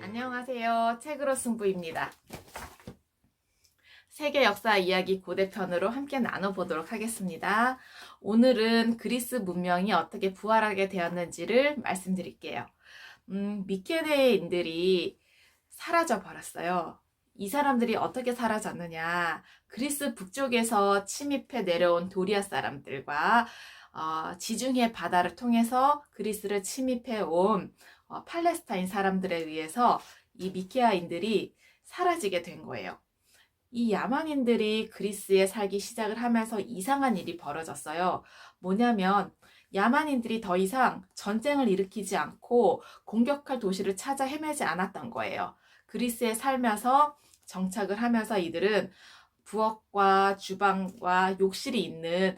안녕하세요. 책으로 승부입니다. 세계 역사 이야기 고대편으로 함께 나눠보도록 하겠습니다. 오늘은 그리스 문명이 어떻게 부활하게 되었는지를 말씀드릴게요. 미케네인들이 사라져 버렸어요. 이 사람들이 어떻게 사라졌느냐? 그리스 북쪽에서 침입해 내려온 도리아 사람들과 지중해 바다를 통해서 그리스를 침입해 온 팔레스타인 사람들에 의해서 이 미케아인들이 사라지게 된 거예요. 이 야만인들이 그리스에 살기 시작을 하면서 이상한 일이 벌어졌어요. 뭐냐면 야만인들이 더 이상 전쟁을 일으키지 않고 공격할 도시를 찾아 헤매지 않았던 거예요. 그리스에 살면서 정착을 하면서 이들은 부엌과 주방과 욕실이 있는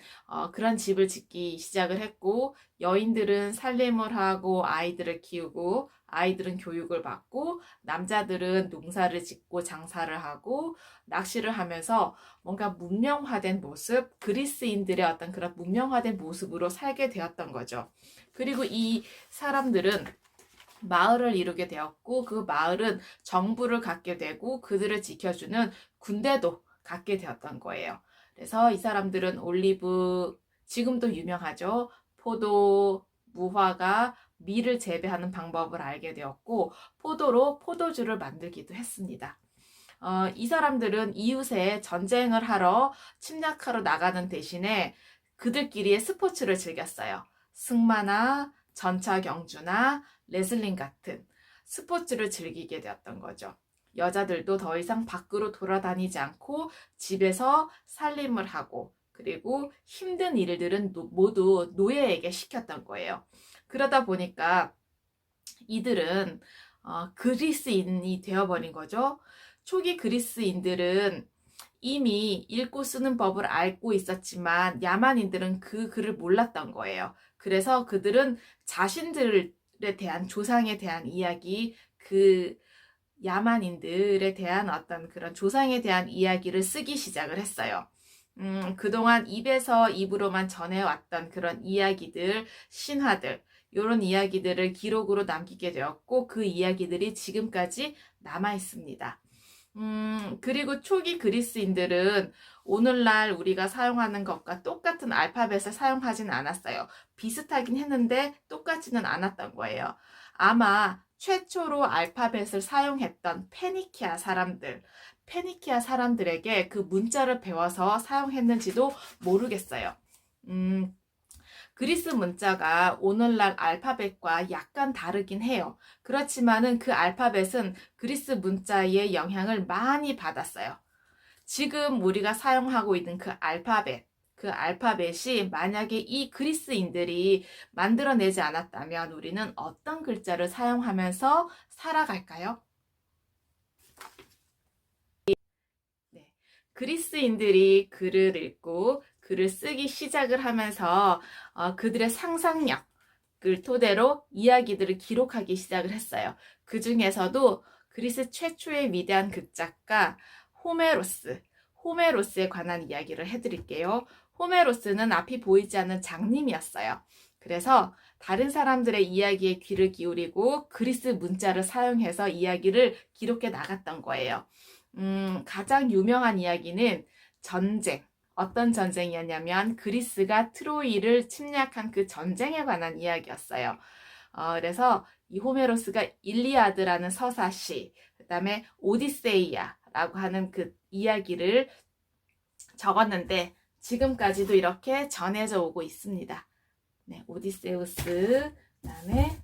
그런 집을 짓기 시작을 했고, 여인들은 살림을 하고 아이들을 키우고, 아이들은 교육을 받고, 남자들은 농사를 짓고 장사를 하고 낚시를 하면서 뭔가 문명화된 모습, 그리스인들의 어떤 그런 문명화된 모습으로 살게 되었던 거죠. 그리고 이 사람들은 마을을 이루게 되었고, 그 마을은 정부를 갖게 되고 그들을 지켜주는 군대도 갖게 되었던 거예요. 그래서 이 사람들은 올리브, 지금도 유명하죠. 포도, 무화과, 밀을 재배하는 방법을 알게 되었고, 포도로 포도주를 만들기도 했습니다. 이 사람들은 이웃에 전쟁을 하러 침략하러 나가는 대신에 그들끼리의 스포츠를 즐겼어요. 승마나 전차 경주나 레슬링 같은 스포츠를 즐기게 되었던 거죠. 여자들도 더 이상 밖으로 돌아다니지 않고 집에서 살림을 하고, 그리고 힘든 일들은 모두 노예에게 시켰던 거예요. 그러다 보니까 이들은 그리스인이 되어버린 거죠. 초기 그리스인들은 이미 읽고 쓰는 법을 알고 있었지만 야만인들은 그 글을 몰랐던 거예요. 그래서 그들은 자신들에 대한, 조상에 대한 이야기, 그 야만인들에 대한 어떤 그런 조상에 대한 이야기를 쓰기 시작을 했어요. 그동안 입에서 입으로만 전해왔던 그런 이야기들, 신화들, 이런 이야기들을 기록으로 남기게 되었고, 그 이야기들이 지금까지 남아 있습니다. 그리고 초기 그리스인들은 오늘날 우리가 사용하는 것과 똑같은 알파벳을 사용하진 않았어요. 비슷하긴 했는데 똑같지는 않았던 거예요. 아마 최초로 알파벳을 사용했던 페니키아 사람들에게 그 문자를 배워서 사용했는지도 모르겠어요. 그리스 문자가 오늘날 알파벳과 약간 다르긴 해요. 그렇지만은 그 알파벳은 그리스 문자의 영향을 많이 받았어요. 지금 우리가 사용하고 있는 그 알파벳이 만약에 이 그리스인들이 만들어내지 않았다면 우리는 어떤 글자를 사용하면서 살아갈까요? 네. 그리스인들이 글을 읽고 글을 쓰기 시작을 하면서 그들의 상상력을 토대로 이야기들을 기록하기 시작을 했어요. 그 중에서도 그리스 최초의 위대한 극작가 호메로스에 관한 이야기를 해드릴게요. 호메로스는 앞이 보이지 않는 장님이었어요. 그래서 다른 사람들의 이야기에 귀를 기울이고 그리스 문자를 사용해서 이야기를 기록해 나갔던 거예요. 가장 유명한 이야기는 전쟁. 어떤 전쟁이었냐면 그리스가 트로이를 침략한 그 전쟁에 관한 이야기였어요. 그래서 이 호메로스가 일리아드라는 서사시, 그 다음에 오디세이아라고 하는 그 이야기를 적었는데 지금까지도 이렇게 전해져 오고 있습니다. 네, 오디세우스, 그 다음에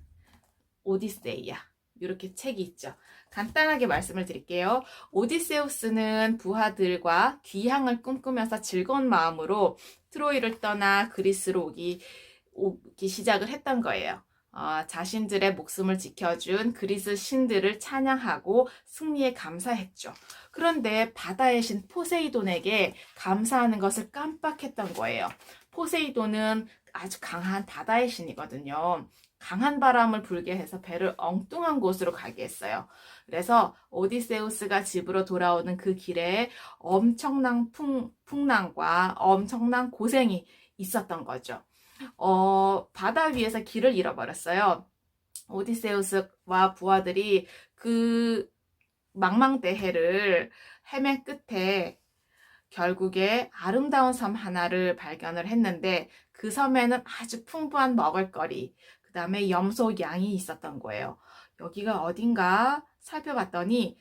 오디세이아, 이렇게 책이 있죠. 간단하게 말씀을 드릴게요. 오디세우스는 부하들과 귀향을 꿈꾸면서 즐거운 마음으로 트로이를 떠나 그리스로 오기 시작을 했던 거예요. 자신들의 목숨을 지켜준 그리스 신들을 찬양하고 승리에 감사했죠. 그런데 바다의 신 포세이돈에게 감사하는 것을 깜빡했던 거예요. 포세이돈은 아주 강한 바다의 신이거든요. 강한 바람을 불게 해서 배를 엉뚱한 곳으로 가게 했어요. 그래서 오디세우스가 집으로 돌아오는 그 길에 엄청난 풍랑과 엄청난 고생이 있었던 거죠. 바다 위에서 길을 잃어버렸어요. 오디세우스와 부하들이 그 망망대해를 헤맨 끝에 결국에 아름다운 섬 하나를 발견을 했는데 그 섬에는 아주 풍부한 먹을거리, 그 다음에 염소 양이 있었던 거예요. 여기가 어딘가 살펴봤더니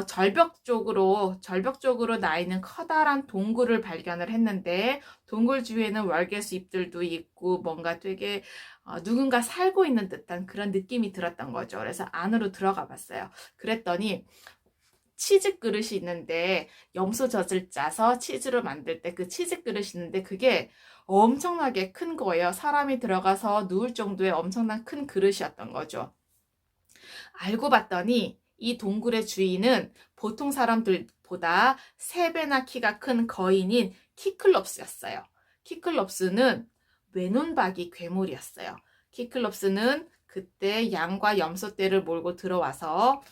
절벽 쪽으로 나 있는 커다란 동굴을 발견을 했는데 동굴 주위에는 월계수 잎들도 있고 뭔가 되게 누군가 살고 있는 듯한 그런 느낌이 들었던 거죠. 그래서 안으로 들어가 봤어요. 그랬더니 치즈 그릇이 있는데 염소젖을 짜서 치즈를 만들 때 그 치즈 그릇이 있는데 그게 엄청나게 큰 거예요. 사람이 들어가서 누울 정도의 엄청난 큰 그릇이었던 거죠. 알고 봤더니 이 동굴의 주인은 보통 사람들보다 3배나 키가 큰 거인인 키클롭스였어요. 키클롭스는 외눈박이 괴물이었어요. 키클롭스는 그때 양과 염소떼를 몰고 들어와서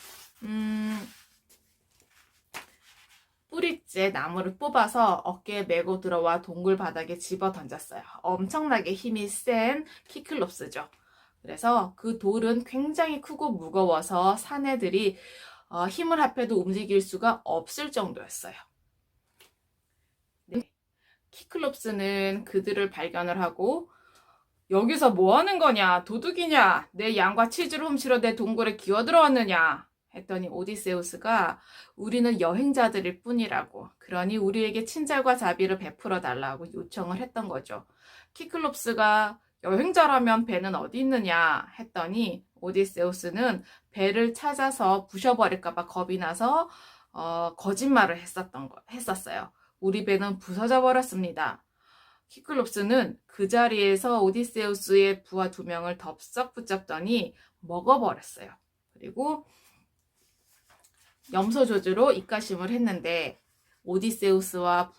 뿌리째 나무를 뽑아서 어깨에 메고 들어와 동굴 바닥에 집어 던졌어요. 엄청나게 힘이 센 키클롭스죠. 그래서 그 돌은 굉장히 크고 무거워서 사내들이 힘을 합해도 움직일 수가 없을 정도였어요. 네. 키클롭스는 그들을 발견을 하고 여기서 뭐 하는 거냐? 도둑이냐? 내 양과 치즈를 훔치러 내 동굴에 기어들어왔느냐? 했더니 오디세우스가 우리는 여행자들일 뿐이라고, 그러니 우리에게 친절과 자비를 베풀어 달라고 요청을 했던 거죠. 키클롭스가 여행자라면 배는 어디 있느냐 했더니 오디세우스는 배를 찾아서 부셔버릴까봐 겁이 나서 거짓말을 했었어요. 우리 배는 부서져 버렸습니다. 키클롭스는 그 자리에서 오디세우스의 부하 2명을 덥석 붙잡더니 먹어버렸어요. 그리고 염소조주로 입가심을 했는데 오디세우스의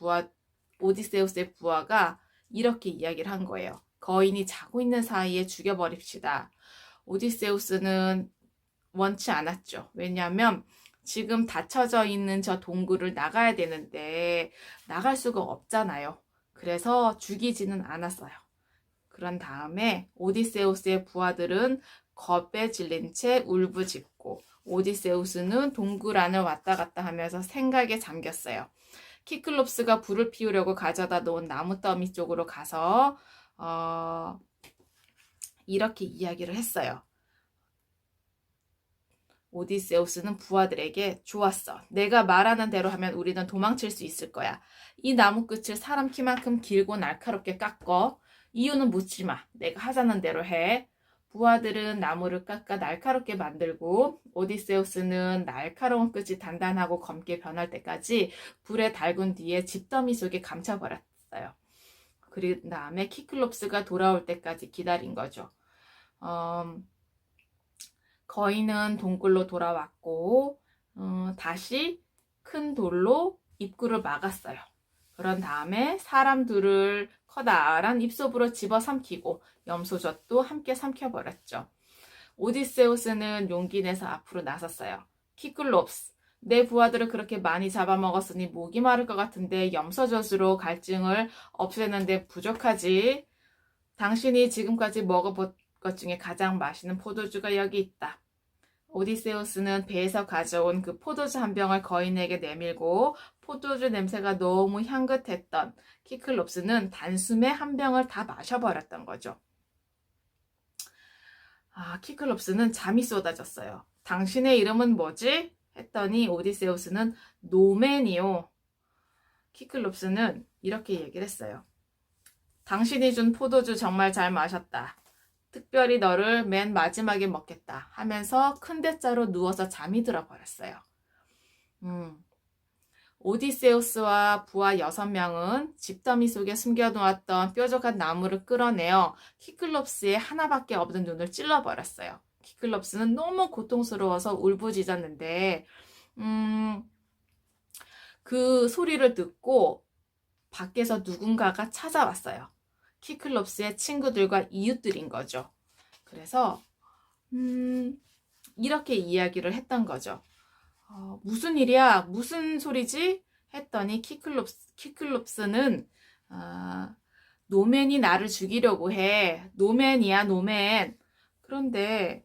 부하가 이렇게 이야기를 한 거예요. 거인이 자고 있는 사이에 죽여버립시다. 오디세우스는 원치 않았죠. 왜냐하면 지금 닫혀져 있는 저 동굴을 나가야 되는데 나갈 수가 없잖아요. 그래서 죽이지는 않았어요. 그런 다음에 오디세우스의 부하들은 겁에 질린 채 울부짖고 오디세우스는 동굴 안을 왔다 갔다 하면서 생각에 잠겼어요. 키클롭스가 불을 피우려고 가져다 놓은 나무 더미 쪽으로 가서 이렇게 이야기를 했어요. 오디세우스는 부하들에게 좋았어. 내가 말하는 대로 하면 우리는 도망칠 수 있을 거야. 이 나무 끝을 사람 키만큼 길고 날카롭게 깎어. 이유는 묻지 마. 내가 하자는 대로 해. 부하들은 나무를 깎아 날카롭게 만들고 오디세우스는 날카로운 끝이 단단하고 검게 변할 때까지 불에 달군 뒤에 집더미 속에 감춰버렸어요. 그 다음에 키클롭스가 돌아올 때까지 기다린 거죠. 거인은 동굴로 돌아왔고 다시 큰 돌로 입구를 막았어요. 그런 다음에 사람들을 커다란 입속으로 집어삼키고 염소젖도 함께 삼켜버렸죠. 오디세우스는 용기 내서 앞으로 나섰어요. 키클롭스, 내 부하들을 그렇게 많이 잡아먹었으니 목이 마를 것 같은데 염소젖으로 갈증을 없애는데 부족하지. 당신이 지금까지 먹어본 것 중에 가장 맛있는 포도주가 여기 있다. 오디세우스는 배에서 가져온 그 포도주 한 병을 거인에게 내밀고 포도주 냄새가 너무 향긋했던 키클롭스는 단숨에 한 병을 다 마셔버렸던 거죠. 키클롭스는 잠이 쏟아졌어요. 당신의 이름은 뭐지? 했더니 오디세우스는 노맨이요. 키클롭스는 이렇게 얘기를 했어요. 당신이 준 포도주 정말 잘 마셨다. 특별히 너를 맨 마지막에 먹겠다 하면서 큰 대자로 누워서 잠이 들어버렸어요. 오디세우스와 부하 6명은 집더미 속에 숨겨놓았던 뾰족한 나무를 끌어내어 키클롭스의 하나밖에 없는 눈을 찔러버렸어요. 키클롭스는 너무 고통스러워서 울부짖었는데 그 소리를 듣고 밖에서 누군가가 찾아왔어요. 키클롭스의 친구들과 이웃들인 거죠. 그래서 이렇게 이야기를 했던 거죠. 무슨 일이야? 무슨 소리지? 했더니 키클롭스는 노맨이 나를 죽이려고 해. 노맨이야, 노맨. 그런데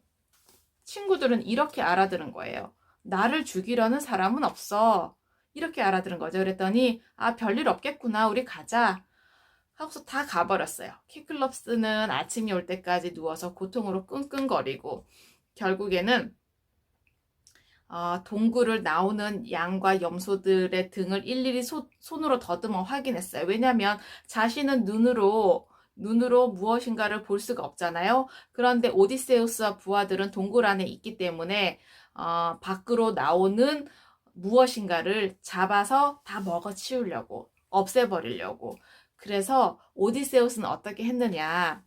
친구들은 이렇게 알아들은 거예요. 나를 죽이려는 사람은 없어. 이렇게 알아들은 거죠. 그랬더니 별일 없겠구나. 우리 가자. 하고서 다 가버렸어요. 키클롭스는 아침이 올 때까지 누워서 고통으로 끙끙거리고 결국에는 동굴을 나오는 양과 염소들의 등을 일일이 손으로 더듬어 확인했어요. 왜냐하면 자신은 눈으로 무엇인가를 볼 수가 없잖아요. 그런데 오디세우스와 부하들은 동굴 안에 있기 때문에 밖으로 나오는 무엇인가를 잡아서 다 먹어치우려고, 없애버리려고. 그래서 오디세우스는 어떻게 했느냐.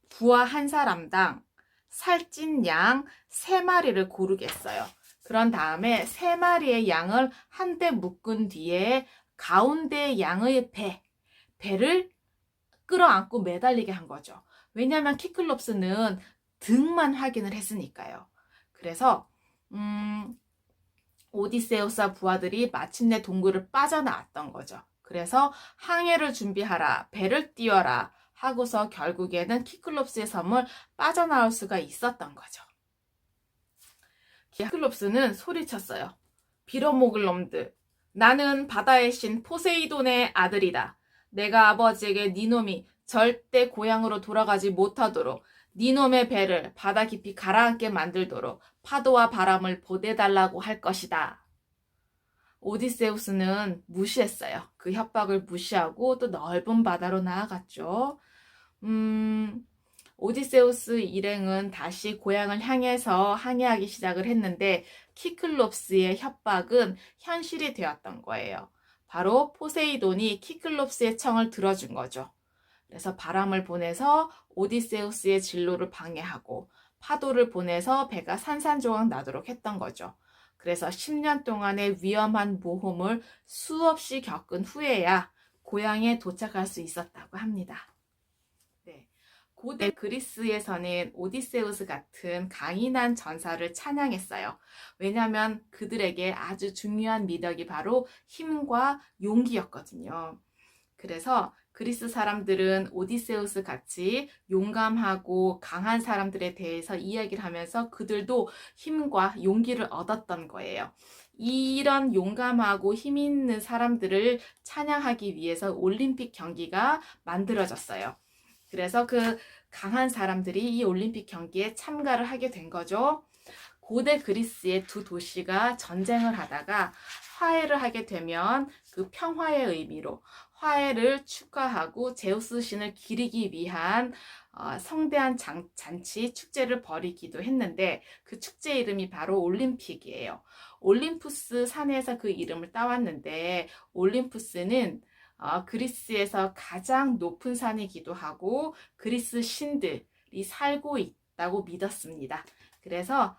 부하 한 사람당 살찐 양 3마리를 고르겠어요. 그런 다음에 3마리의 양을 한데 묶은 뒤에 가운데 양의 배를 끌어안고 매달리게 한 거죠. 왜냐하면 키클롭스는 등만 확인을 했으니까요. 그래서 오디세우스와 부하들이 마침내 동굴을 빠져나왔던 거죠. 그래서 항해를 준비하라, 배를 띄워라 하고서 결국에는 키클롭스의 섬을 빠져나올 수가 있었던 거죠. 키클롭스는 소리쳤어요. 빌어먹을 놈들. 나는 바다의 신 포세이돈의 아들이다. 내가 아버지에게 니놈이 절대 고향으로 돌아가지 못하도록 니놈의 배를 바다 깊이 가라앉게 만들도록 파도와 바람을 보내달라고 할 것이다. 오디세우스는 무시했어요. 그 협박을 무시하고 또 넓은 바다로 나아갔죠. 오디세우스 일행은 다시 고향을 향해서 항해하기 시작을 했는데 키클롭스의 협박은 현실이 되었던 거예요. 바로 포세이돈이 키클롭스의 청을 들어준 거죠. 그래서 바람을 보내서 오디세우스의 진로를 방해하고 파도를 보내서 배가 산산조각 나도록 했던 거죠. 그래서 10년 동안의 위험한 모험을 수없이 겪은 후에야 고향에 도착할 수 있었다고 합니다. 네. 고대 그리스에서는 오디세우스 같은 강인한 전사를 찬양했어요. 왜냐하면 그들에게 아주 중요한 미덕이 바로 힘과 용기였거든요. 그래서 그리스 사람들은 오디세우스 같이 용감하고 강한 사람들에 대해서 이야기를 하면서 그들도 힘과 용기를 얻었던 거예요. 이런 용감하고 힘 있는 사람들을 찬양하기 위해서 올림픽 경기가 만들어졌어요. 그래서 그 강한 사람들이 이 올림픽 경기에 참가를 하게 된 거죠. 고대 그리스의 두 도시가 전쟁을 하다가 화해를 하게 되면 그 평화의 의미로 화해를 축하하고 제우스 신을 기리기 위한 성대한 잔치, 축제를 벌이기도 했는데 그 축제 이름이 바로 올림픽이에요. 올림푸스 산에서 그 이름을 따왔는데 올림푸스는 그리스에서 가장 높은 산이기도 하고 그리스 신들이 살고 있다고 믿었습니다. 그래서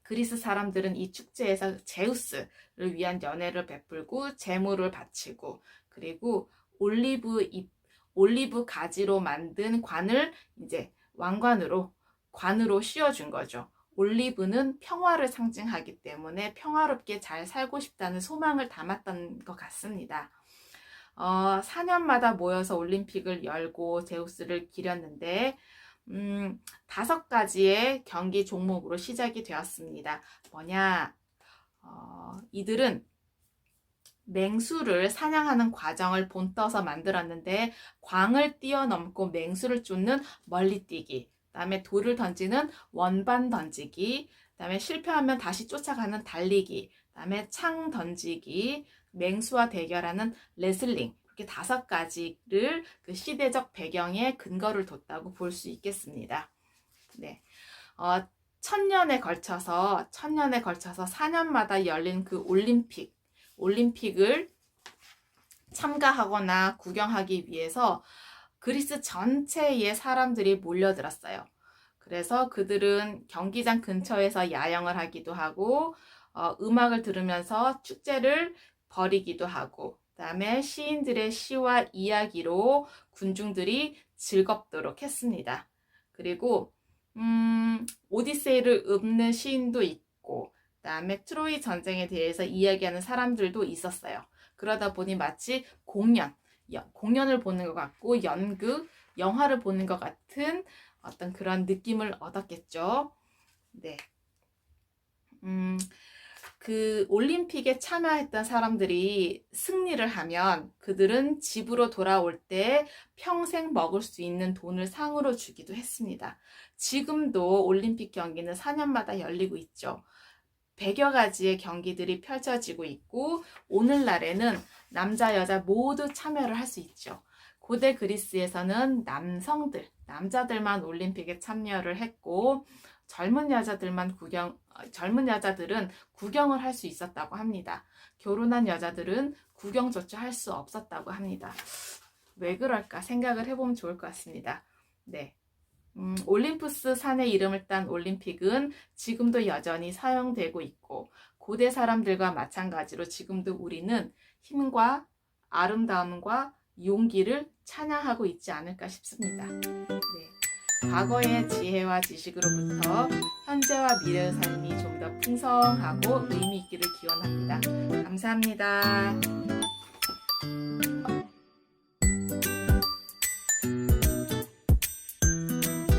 그리스 사람들은 이 축제에서 제우스를 위한 연회를 베풀고 제물을 바치고 그리고 올리브 가지로 만든 관을 이제 관으로 씌워준 거죠. 올리브는 평화를 상징하기 때문에 평화롭게 잘 살고 싶다는 소망을 담았던 것 같습니다. 4년마다 모여서 올림픽을 열고 제우스를 기렸는데 5가지의 경기 종목으로 시작이 되었습니다. 뭐냐? 이들은 맹수를 사냥하는 과정을 본떠서 만들었는데 광을 뛰어넘고 맹수를 쫓는 멀리뛰기, 그다음에 돌을 던지는 원반 던지기, 그다음에 실패하면 다시 쫓아가는 달리기, 그다음에 창 던지기, 맹수와 대결하는 레슬링, 이렇게 5가지를 그 시대적 배경에 근거를 뒀다고 볼 수 있겠습니다. 네. 1000년에 걸쳐서 4년마다 열린 그 올림픽을 참가하거나 구경하기 위해서 그리스 전체의 사람들이 몰려들었어요. 그래서 그들은 경기장 근처에서 야영을 하기도 하고 음악을 들으면서 축제를 벌이기도 하고 그다음에 시인들의 시와 이야기로 군중들이 즐겁도록 했습니다. 그리고 오디세이를 읊는 시인도 있고, 그다음에 트로이 전쟁에 대해서 이야기하는 사람들도 있었어요. 그러다 보니 마치 공연을 보는 것 같고 연극, 영화를 보는 것 같은 어떤 그런 느낌을 얻었겠죠. 네. 그 올림픽에 참여했던 사람들이 승리를 하면 그들은 집으로 돌아올 때 평생 먹을 수 있는 돈을 상으로 주기도 했습니다. 지금도 올림픽 경기는 4년마다 열리고 있죠. 100여 가지의 경기들이 펼쳐지고 있고, 오늘날에는 남자, 여자 모두 참여를 할 수 있죠. 고대 그리스에서는 남자들만 올림픽에 참여를 했고, 젊은 여자들은 구경을 할 수 있었다고 합니다. 결혼한 여자들은 구경조차 할 수 없었다고 합니다. 왜 그럴까 생각을 해보면 좋을 것 같습니다. 네. 올림푸스 산의 이름을 딴 올림픽은 지금도 여전히 사용되고 있고, 고대 사람들과 마찬가지로 지금도 우리는 힘과 아름다움과 용기를 찬양하고 있지 않을까 싶습니다. 네. 과거의 지혜와 지식으로부터 현재와 미래의 삶이 좀 더 풍성하고 의미 있기를 기원합니다. 감사합니다.